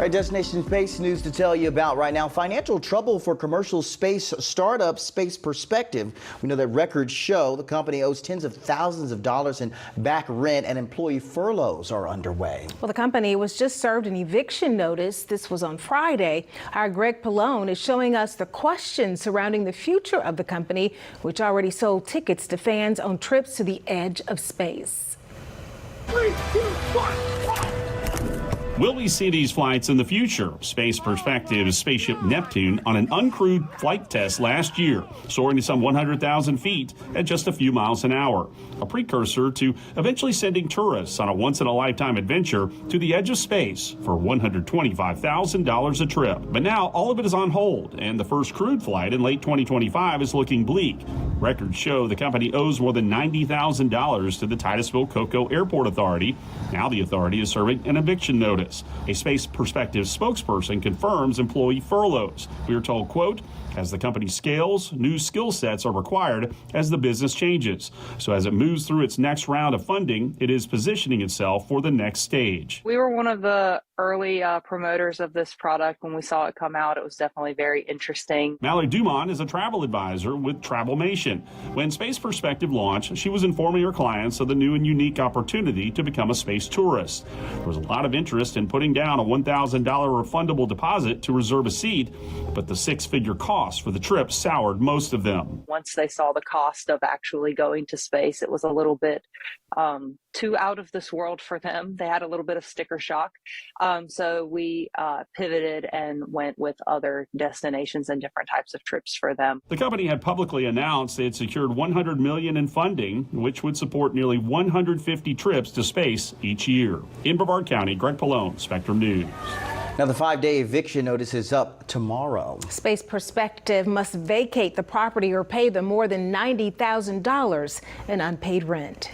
All right, Destination Space news to tell you about right now. Financial trouble for commercial space startup Space Perspective. We know that records show the company owes tens of thousands of dollars in back rent and employee furloughs are underway. Well, the company was just served an eviction notice. This was on Friday. Our Greg Pallone is showing us the questions surrounding the future of the company, which already sold tickets to fans on trips to the edge of space. 3, 2, 1. Will we see these flights in the future? Space Perspective's spaceship Neptune on an uncrewed flight test last year, soaring to some 100,000 feet at just a few miles an hour. A precursor to eventually sending tourists on a once-in-a-lifetime adventure to the edge of space for $125,000 a trip. But now all of it is on hold, and the first crewed flight in late 2025 is looking bleak. Records show the company owes more than $90,000 to the Titusville Cocoa Airport Authority. Now the authority is serving an eviction notice. A Space Perspective spokesperson confirms employee furloughs. We are told, quote, as the company scales, new skill sets are required as the business changes. So as it moves through its next round of funding, it is positioning itself for the next stage. We were one of the early promoters of this product. When we saw it come out, it was definitely very interesting. Mallory Dumond is a travel advisor with Travelmation. When Space Perspective launched, she was informing her clients of the new and unique opportunity to become a space tourist. There was a lot of interest in putting down a $1,000 refundable deposit to reserve a seat, but the six-figure cost for the trip soured most of them. Once they saw the cost of actually going to space, it was a little bit too out of this world for them. They had a little bit of sticker shock. So we pivoted and went with other destinations and different types of trips for them. The company had publicly announced it secured $100 million in funding, which would support nearly 150 trips to space each year. In Brevard County, Greg Pallone, Spectrum News. Now the 5-day eviction notice is up tomorrow. Space Perspective must vacate the property or pay them more than $90,000 in unpaid rent.